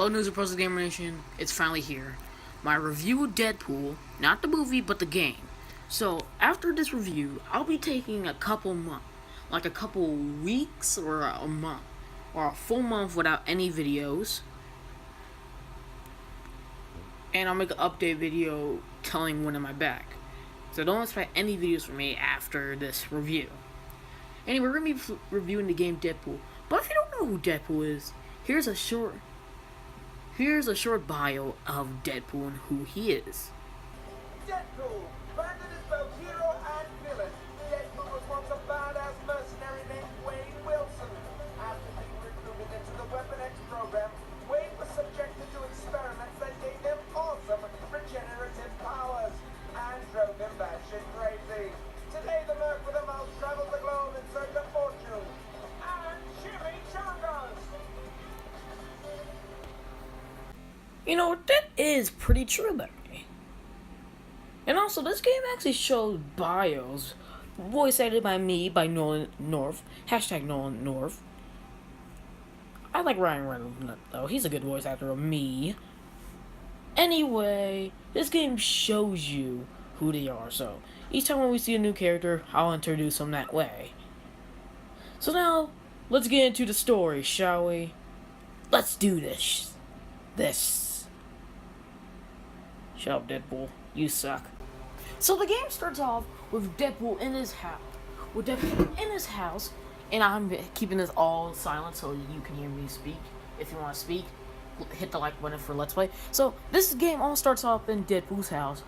Hello, News of Gamer Nation. It's finally here. My review of Deadpool, not the movie, but the game. So, after this review, I'll be taking a couple months, like a couple weeks or a month, or a full month without any videos. And I'll make an update video telling when am I back. So don't expect any videos from me after this review. Anyway, we're going to be reviewing the game Deadpool. But if you don't know who Deadpool is, here's a short bio of Deadpool and who he is. Deadpool, branded as both hero and villain, Deadpool was once a badass mercenary named Wade Wilson. After being recruited into the Weapon X program, Wade was subjected to experiments that gave him awesome regenerative powers and drove him batshit crazy. Today, the merc with the most travels the globe in search of fortune and chimichangas. You know, that is pretty true about me. And also, this game actually shows bios, voice edited by me, by Nolan North, #Nolan North. I like Ryan Reynolds, though. He's a good voice actor of me. Anyway, this game shows you who they are, so each time when we see a new character, I'll introduce them that way. So now, let's get into the story, shall we? Let's do this. Shut up, Deadpool. You suck. So the game starts off with Deadpool in his house. And I'm keeping this all silent so you can hear me speak. If you want to speak, hit the like button for Let's Play. So this game all starts off in Deadpool's house.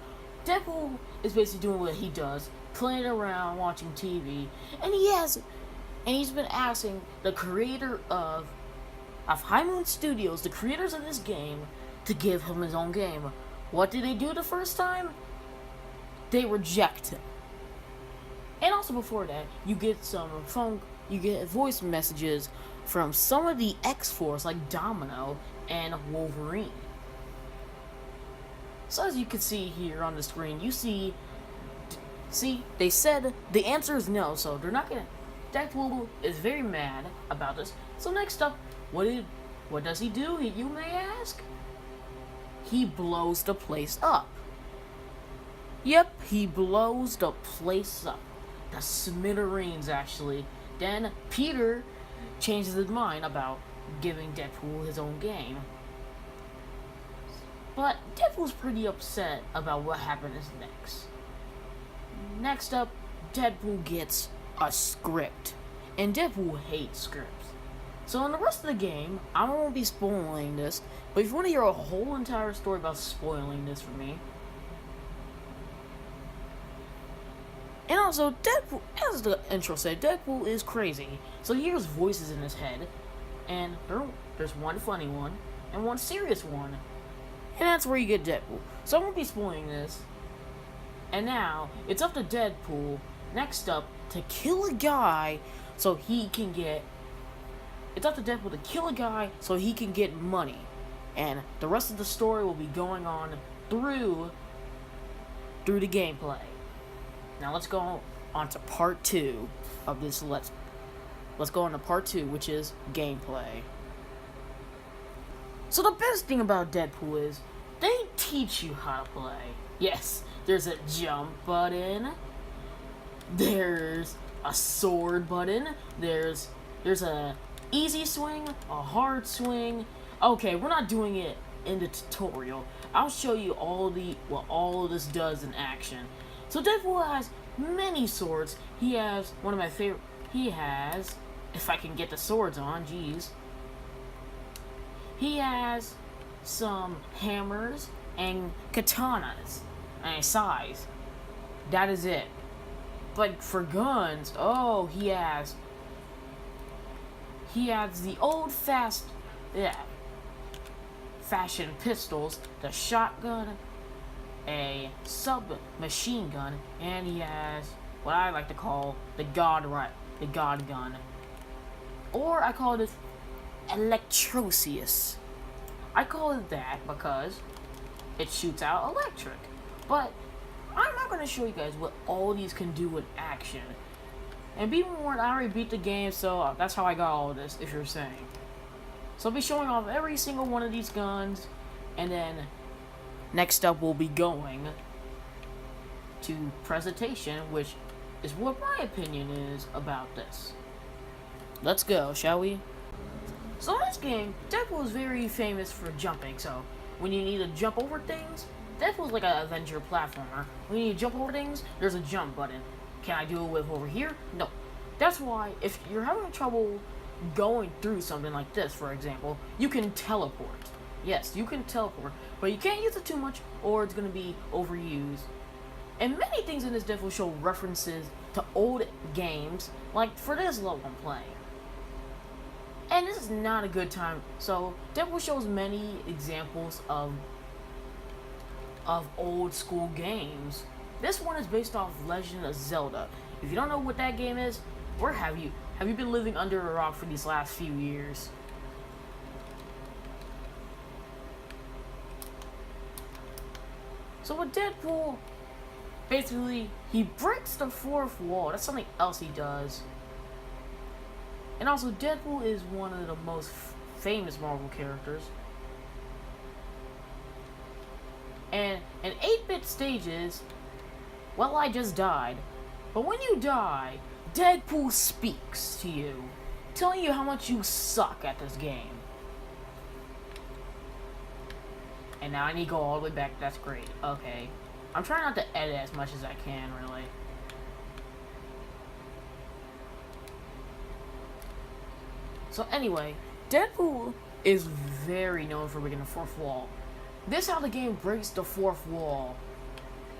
Deadpool is basically doing what he does, playing around, watching TV, and he's been asking the creator of High Moon Studios, the creators of this game, to give him his own game. What did they do the first time? They reject him. And also before that, you get voice messages from some of the X-Force like Domino and Wolverine. So as you can see here on the screen, you see, they said the answer is no, so they're not gonna. Deadpool is very mad about this. So next up, what does he do? You may ask. He blows the place up. Yep, he blows the place up. The smithereens, actually. Then Peter changes his mind about giving Deadpool his own game. But Deadpool's pretty upset about what happens next. Next up, Deadpool gets a script. And Deadpool hates scripts. So in the rest of the game, I won't be spoiling this, but if you want to hear a whole entire story about spoiling this for me. And also, Deadpool, as the intro said, Deadpool is crazy. So he hears voices in his head, and there's one funny one, and one serious one. And that's where you get Deadpool. So I won't be spoiling this. And now, it's up to Deadpool, next up, to kill a guy so he can get... It's up to Deadpool to kill a guy so he can get money. And the rest of the story will be going on through the gameplay. Now let's go on to part 2 of this. Let's go on to part 2, which is gameplay. So the best thing about Deadpool is they teach you how to play. Yes, there's a jump button. There's a sword button. There's a easy swing, a hard swing. Okay, we're not doing it in the tutorial. I'll show you what all of this does in action. So Deadpool has many swords. He has one of my favorite. He has, if I can get the swords on, jeez. He has some hammers and katanas and scythes. That is it. But for guns, oh, he has the old fashioned pistols, the shotgun, a submachine gun, and he has what I like to call the God gun, or I call it Electrocious. I call it that because it shoots out electric. But I'm not going to show you guys what all these can do in action. And be warned, I already beat the game, so that's how I got all of this, if you're saying. So I'll be showing off every single one of these guns, and then next up we'll be going to presentation, which is what my opinion is about this. Let's go, shall we? So in this game, Deadpool is very famous for jumping, so when you need to jump over things, Deadpool's like an adventure platformer. When you need to jump over things, there's a jump button. Can I do it with over here? No. That's why, if you're having trouble going through something like this, for example, you can teleport. Yes, you can teleport, but you can't use it too much or it's going to be overused. And many things in this Deadpool show references to old games, like for this level I'm playing. And this is not a good time, so Deadpool shows many examples of old school games. This one is based off Legend of Zelda. If you don't know what that game is, where have you been living under a rock for these last few years? So with Deadpool, basically, he breaks the fourth wall. That's something else he does. And also, Deadpool is one of the most famous Marvel characters. And in 8-bit stages, well, I just died. But when you die, Deadpool speaks to you, telling you how much you suck at this game. And now I need to go all the way back. That's great. Okay. I'm trying not to edit as much as I can, really. So anyway, Deadpool is very known for breaking the fourth wall. This is how the game breaks the fourth wall.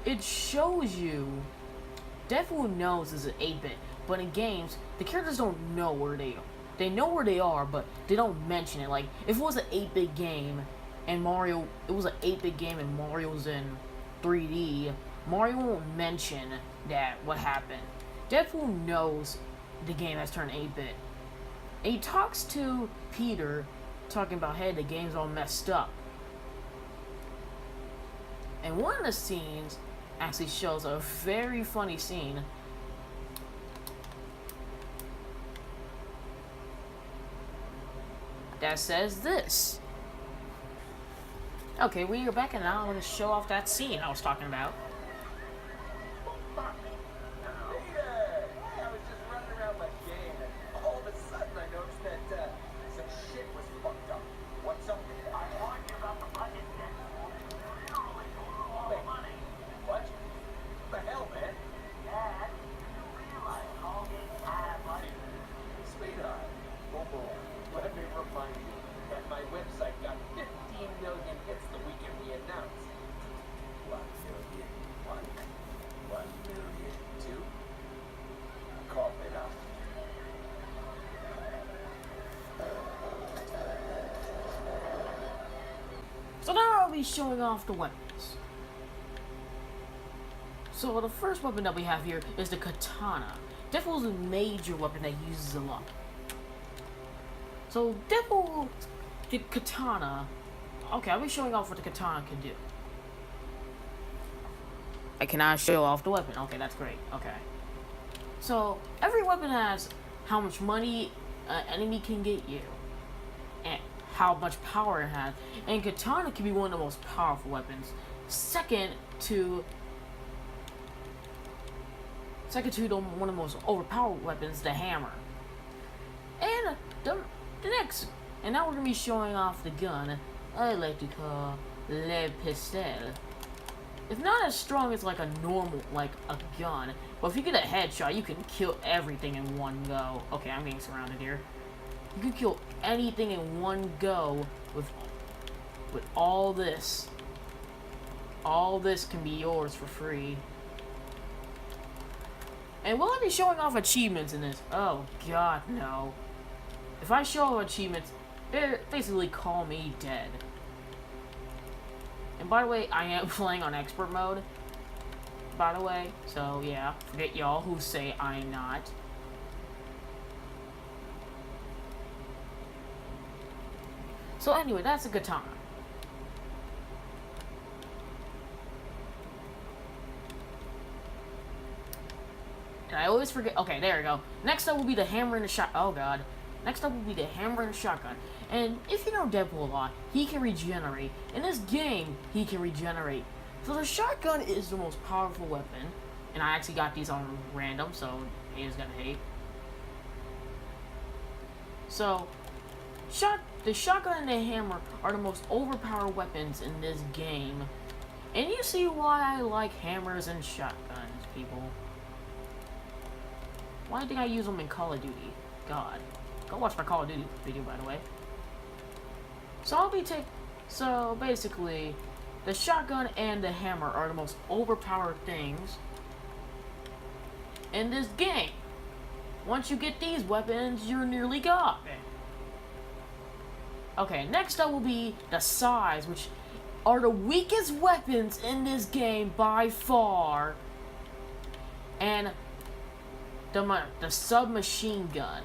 It shows you Deadpool knows it's an 8-bit, but in games, the characters don't know where they are. They know where they are, but they don't mention it. Like, if it was an 8-bit game, and it was an 8-bit game and Mario's in 3D, Mario won't mention that, what happened. Deadpool knows the game has turned 8-bit. And he talks to Peter, talking about, hey, the game's all messed up. And one of the scenes actually shows a very funny scene. That says this. Okay, we are back and now I'm going to show off that scene I was talking about. So now I'll be showing off the weapons. So the first weapon that we have here is the katana. Deadpool's a major weapon that he uses a lot. So Deadpool, the katana. Okay, I'll be showing off what the katana can do. I cannot show off the weapon. Okay, that's great. Okay. So every weapon has how much money an enemy can get you, and how much power it has. And katana can be one of the most powerful weapons. Second to one of the most overpowered weapons, the hammer. And the next, and now we're gonna be showing off the gun I like to call Le Pistol. It's not as strong as like a normal, like a gun, but if you get a headshot, you can kill everything in one go. Okay, I'm getting surrounded here. You can kill anything in one go with all this. All this can be yours for free. And will I be showing off achievements in this? Oh god, no. If I show off achievements, they basically call me dead. And by the way, I am playing on expert mode. By the way, so yeah, forget y'all who say I'm not. So anyway, that's a katana. And I always forget. Okay, there we go. Next up will be the hammer and the shot. Oh god. Next up will be the hammer and shotgun. And if you know Deadpool a lot, he can regenerate. In this game, he can regenerate. So the shotgun is the most powerful weapon. And I actually got these on random, so haters gonna hate. So, the shotgun and the hammer are the most overpowered weapons in this game. And you see why I like hammers and shotguns, people. Why do you think I use them in Call of Duty? God. Go watch my Call of Duty video, by the way. So basically, the shotgun and the hammer are the most overpowered things in this game. Once you get these weapons, you're nearly got. Okay, next up will be the size, which are the weakest weapons in this game by far. And the submachine gun.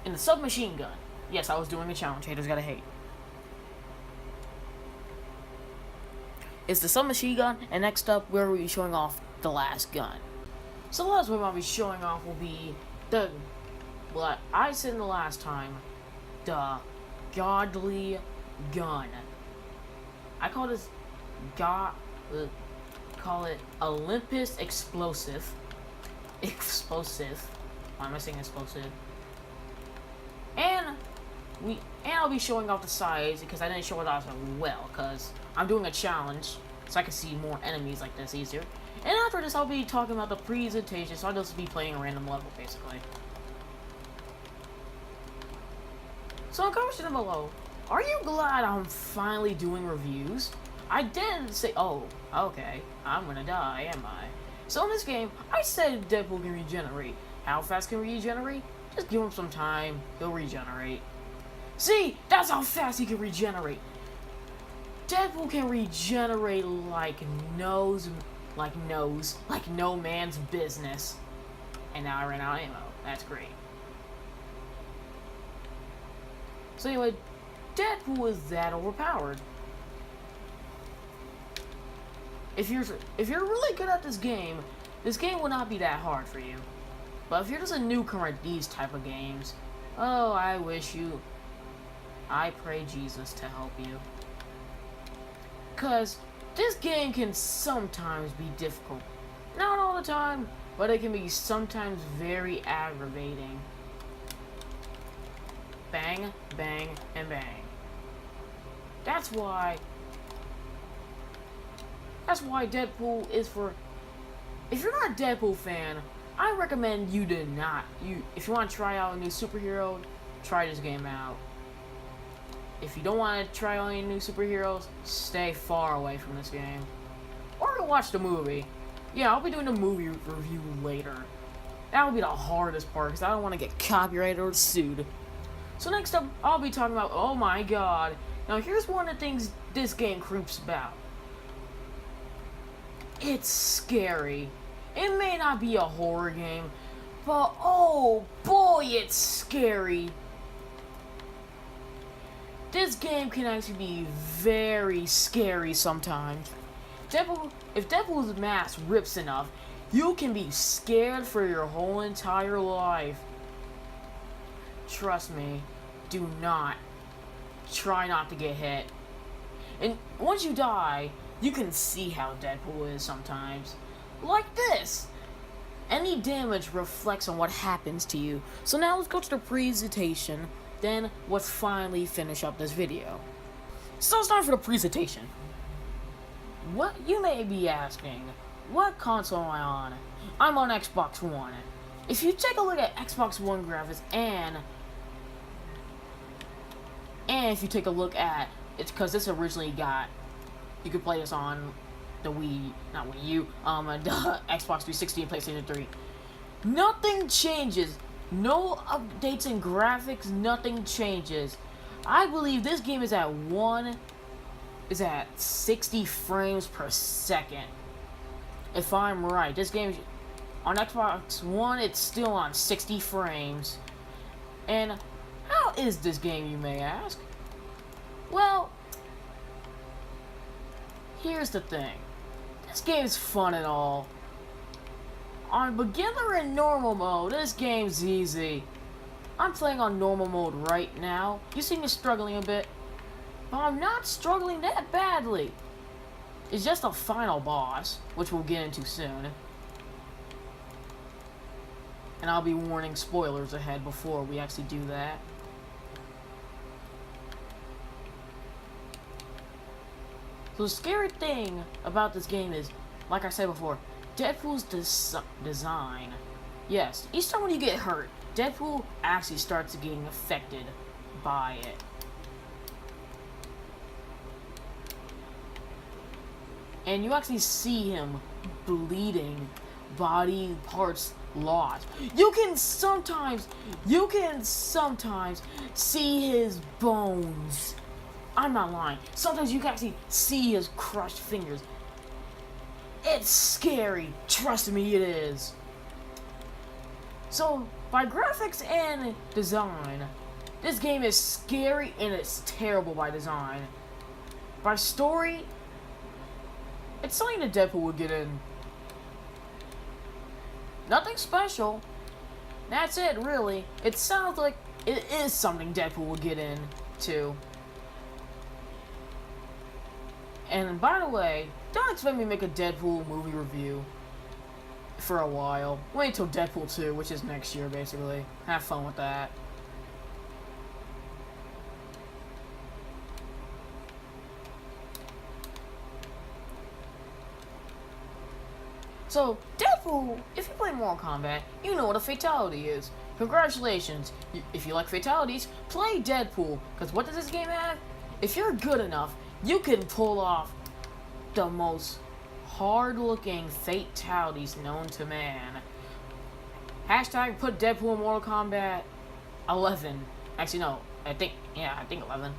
And the submachine gun. Yes, I was doing a challenge. Haters gotta hate. It's the submachine gun, and next up, where we'll be showing off the last gun. So the last weapon I'll be showing off will be what I said in the last time, the godly gun. I call this call it Olympus Explosive. Explosive. Why am I saying explosive? And I'll be showing off the size because I didn't show it off well because I'm doing a challenge so I can see more enemies like this easier. And after this, I'll be talking about the presentation, so I'll just be playing a random level basically. So in the comment section below, are you glad I'm finally doing reviews? I didn't say, oh, okay, I'm gonna die, am I? So in this game, I said Deadpool can regenerate. How fast can he regenerate? Just give him some time, he'll regenerate. See, that's how fast he can regenerate. Deadpool can regenerate like no man's business. And now I ran out of ammo. That's great. So anyway, Deadpool is that overpowered. If you're really good at this game will not be that hard for you. But if you're just a newcomer at these type of games, oh, I pray Jesus to help you. Cause this game can sometimes be difficult. Not all the time, but it can be sometimes very aggravating. Bang, bang, and bang. That's why Deadpool is for... If you're not a Deadpool fan, I recommend you to not... If you want to try out a new superhero, try this game out. If you don't want to try out any new superheroes, stay far away from this game. Or go watch the movie. Yeah, I'll be doing the movie review later. That will be the hardest part, because I don't want to get copyrighted or sued. So next up, I'll be talking about, oh my god. Now here's one of the things this game creeps about. It's scary. It may not be a horror game, but oh boy, it's scary. This game can actually be very scary sometimes. If Deadpool's mask rips enough, you can be scared for your whole entire life. Trust me, do not. Try not to get hit. And once you die, you can see how Deadpool is sometimes. Like this. Any damage reflects on what happens to you. So now let's go to the presentation. Then let's finally finish up this video. So it's time for the presentation. What you may be asking, what console am I on? I'm on Xbox One. If you take a look at Xbox One graphics and if you take a look at, it's because this originally got, you could play this on the Wii, not Wii U, the Xbox 360 and PlayStation 3. Nothing changes. No updates in graphics, nothing changes. I believe this game is at 60 frames per second. If I'm right, this game on Xbox One, it's still on 60 frames. And how is this game, you may ask? Well, here's the thing. This game is fun and all, On beginner and normal mode, this game's easy. I'm playing on normal mode right now. You see me struggling a bit, but I'm not struggling that badly. It's just a final boss, which we'll get into soon. And I'll be warning spoilers ahead before we actually do that. So the scary thing about this game is, like I said before, Deadpool's design. Yes, each time when you get hurt, Deadpool actually starts getting affected by it. And you actually see him bleeding, body parts lost. You can sometimes see his bones. I'm not lying. Sometimes you can actually see his crushed fingers. It's scary. Trust me, it is. So, by graphics and design, this game is scary and it's terrible by design. By story, it's something that Deadpool would get in. Nothing special. That's it, really. It sounds like it is something Deadpool would get in, too. And by the way, don't expect me to make a Deadpool movie review for a while. Wait until Deadpool 2, which is next year, basically. Have fun with that. So, Deadpool, if you play Mortal Kombat, you know what a fatality is. Congratulations. If you like fatalities, play Deadpool. Because what does this game have? If you're good enough, you can pull off the most hard-looking fatalities known to man. Hashtag put Deadpool in Mortal Kombat 11. Actually, no. I think 11.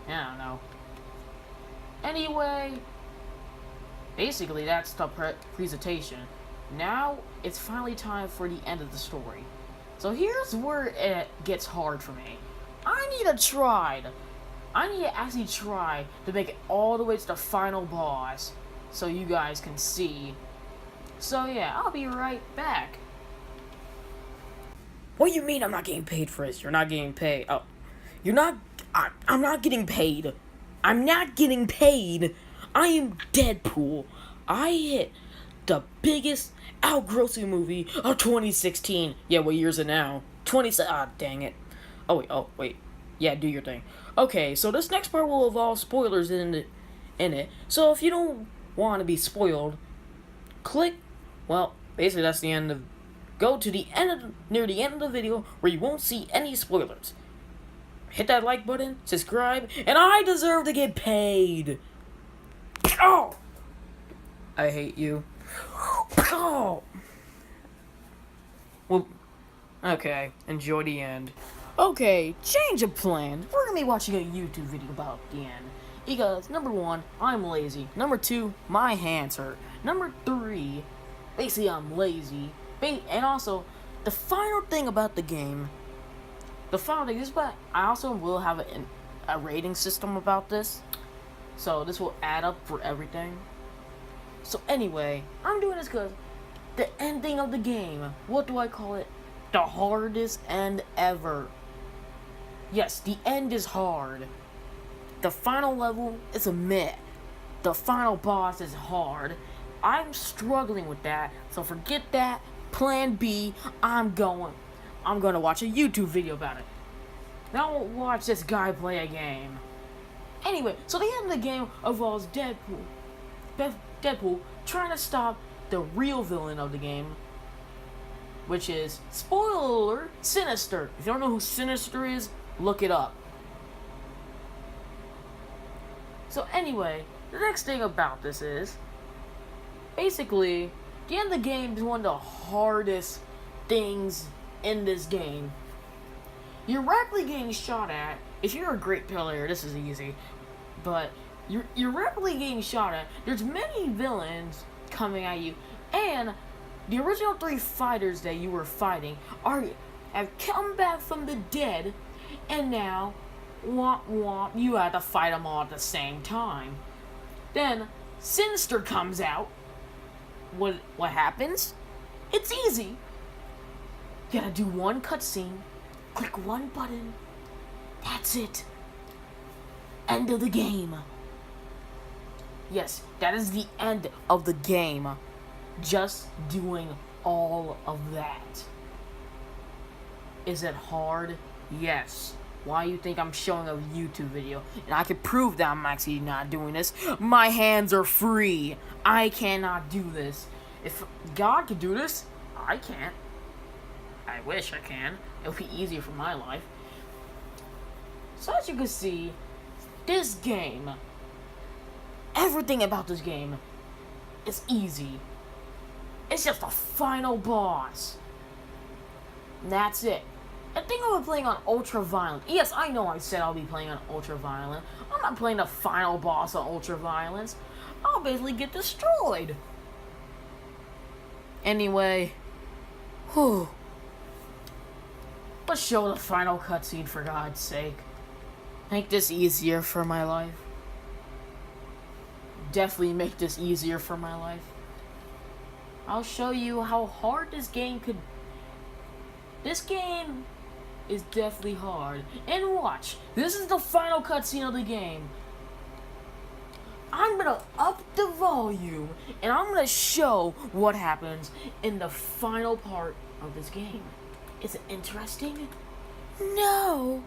I don't know. Anyway, basically, that's the presentation. Now, it's finally time for the end of the story. So here's where it gets hard for me. I need to actually try to make it all the way to the final boss so you guys can see. So yeah, I'll be right back. What do you mean I'm not getting paid for this? You're not getting paid. Oh, you're not... I'm not getting paid. I'm not getting paid. I am Deadpool. I hit the biggest outgrossing movie of 2016. Yeah, what year is it now? Dang it. Oh wait. Yeah, do your thing. Okay, so this next part will involve spoilers in it. So if you don't want to be spoiled, click, well, basically that's the end of, go to the end near the end of the video where you won't see any spoilers. Hit that like button, subscribe, and I deserve to get paid. Oh! I hate you. Oh! Well, okay, enjoy the end. Okay, change of plans. We're gonna be watching a YouTube video about the end. Because, number 1, I'm lazy. Number 2, my hands hurt. Number 3, basically I'm lazy. And also, the final thing about the game, but I also will have a rating system about this. So this will add up for everything. So anyway, I'm doing this because the ending of the game, what do I call it? The hardest end ever. Yes, the end is hard. The final level is a meh. The final boss is hard. I'm struggling with that, so forget that. Plan B, I'm gonna watch a YouTube video about it. Now I'll watch this guy play a game. Anyway, so the end of the game involves Deadpool trying to stop the real villain of the game, which is, spoiler alert, Sinister. If you don't know who Sinister is, look it up. So anyway, the next thing about this is, basically, the end of the game is one of the hardest things in this game. You're rapidly getting shot at. If you're a great player, this is easy. But you're rapidly getting shot at. There's many villains coming at you, and the original 3 fighters that you were fighting have come back from the dead, and now, womp womp, you have to fight them all at the same time. Then Sinister comes out. What happens? It's easy. You gotta do one cutscene, click one button. That's it. End of the game. Yes, that is the end of the game. Just doing all of that. Is it hard? Yes. Why you think I'm showing a YouTube video? And I can prove that I'm actually not doing this. My hands are free. I cannot do this. If God could do this, I can't. I wish I can. It would be easier for my life. So as you can see, this game, everything about this game is easy. It's just a final boss. And that's it. I think I'll be playing on Ultra Violent. Yes, I know I said I'll be playing on Ultra Violent. I'm not playing the final boss on Ultra Violence. I'll basically get destroyed. Anyway, whew. Let's show the final cutscene for God's sake. Make this easier for my life. Definitely make this easier for my life. I'll show you how hard this game could... This game is definitely hard. And watch, this is the final cutscene of the game. I'm gonna up the volume and I'm gonna show what happens in the final part of this game. Is it interesting? No.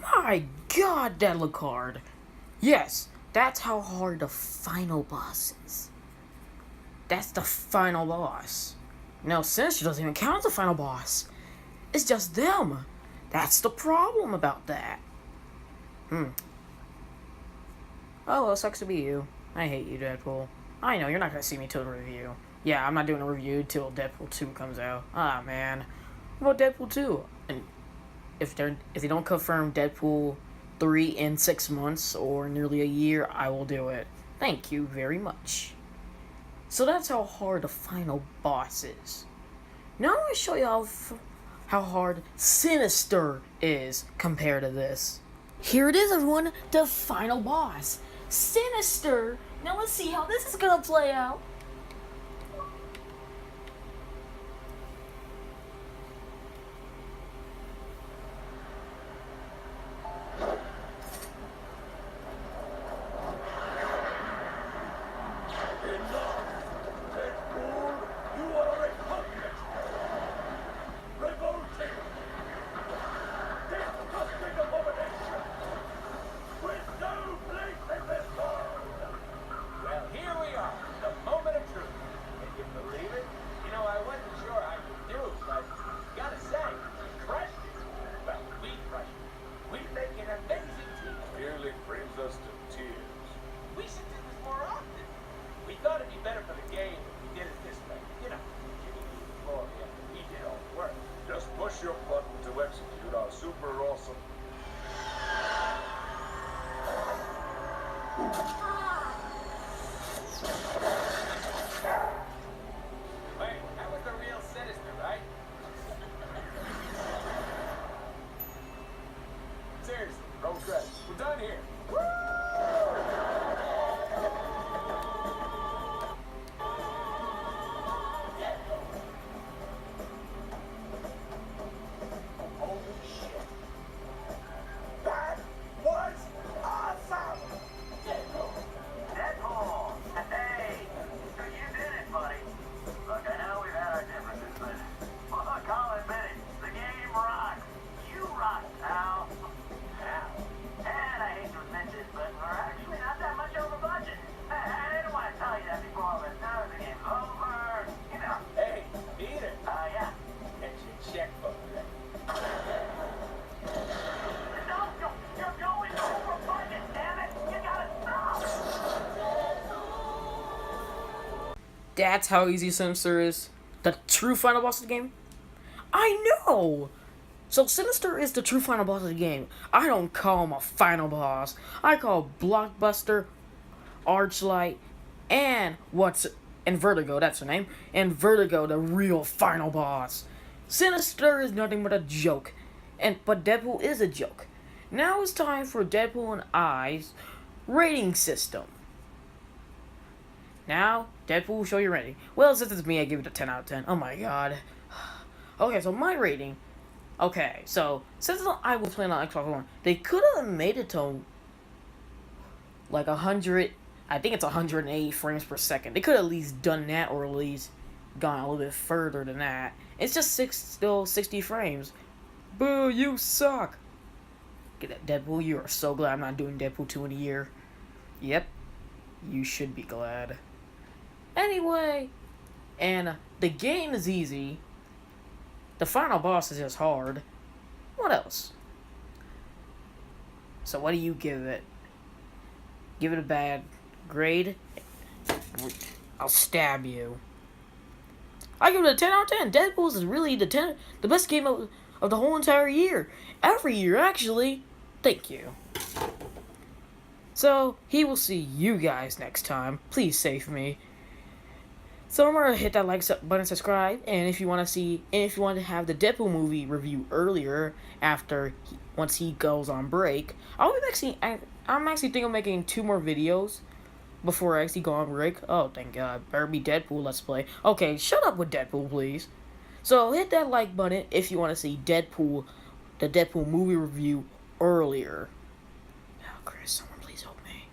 My God, that looked hard. Yes, that's how hard the final boss is. That's the final boss. No, Sinister doesn't even count as the final boss. It's just them. That's the problem about that. Oh, well, sucks to be you. I hate you, Deadpool. I know, you're not gonna see me till the review. Yeah, I'm not doing a review till Deadpool 2 comes out. Ah, man. What about Deadpool 2? And if they don't confirm Deadpool 3 in 6 months or nearly a year, I will do it. Thank you very much. So that's how hard the final boss is. Now I'm going to show you how hard Sinister is compared to this. Here it is, everyone, the final boss. Sinister. Now let's see how this is going to play out. Okay, we're done here. Holy shit. That was awesome! Deadpool! Hey! So you did it, buddy. Look, I know we've had our differences, but look, I'll admit it. The game rocks. You rock, pal. And I hate to admit this, but we're actually not that much over budget. I didn't want to tell you that before, but now the game's over. You know. Hey, Peter. Yeah. Get your checkbook ready. No, you're going over budget, damn it. You gotta stop. That's how easy Sinister is. The true final boss of the game? I know! So Sinister is the true final boss of the game. I don't call him a final boss. I call Blockbuster, Archlight, and Vertigo, that's her name, and Vertigo the real final boss. Sinister is nothing but a joke. But Deadpool is a joke. Now it's time for Deadpool and I's rating system. Now, Deadpool will show you rating. Well, since it's me, I give it a 10 out of 10. Oh my god. Okay, so my rating. Okay, so since I was playing on Xbox One, they could have made it to like 100. I think it's 180 frames per second. They could have at least done that, or at least gone a little bit further than that. It's just still 60 frames. Boo! You suck. Get that, Deadpool. You are so glad I'm not doing Deadpool 2 in a year. Yep, you should be glad. Anyway, and the game is easy. The final boss is just hard. What else? So what do you give it? Give it a bad grade? I'll stab you. I give it a 10 out of 10. Deadpool is really the best game of the whole entire year. Every year, actually. Thank you. So, he will see you guys next time. Please save me. So remember to hit that like button, subscribe, and if you want to have the Deadpool movie review earlier, once he goes on break, I'm actually thinking of making 2 more videos before I actually go on break. Oh, thank God. Better be Deadpool Let's Play. Okay, shut up with Deadpool, please. So hit that like button if you want to see the Deadpool movie review earlier. Oh, Chris, someone please help me.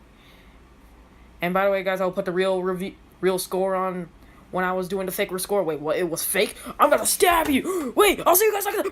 And by the way, guys, I'll put the real score on when I was doing the fake score. Wait, what? It was fake? I'm gonna stab you! Wait, I'll see you guys later!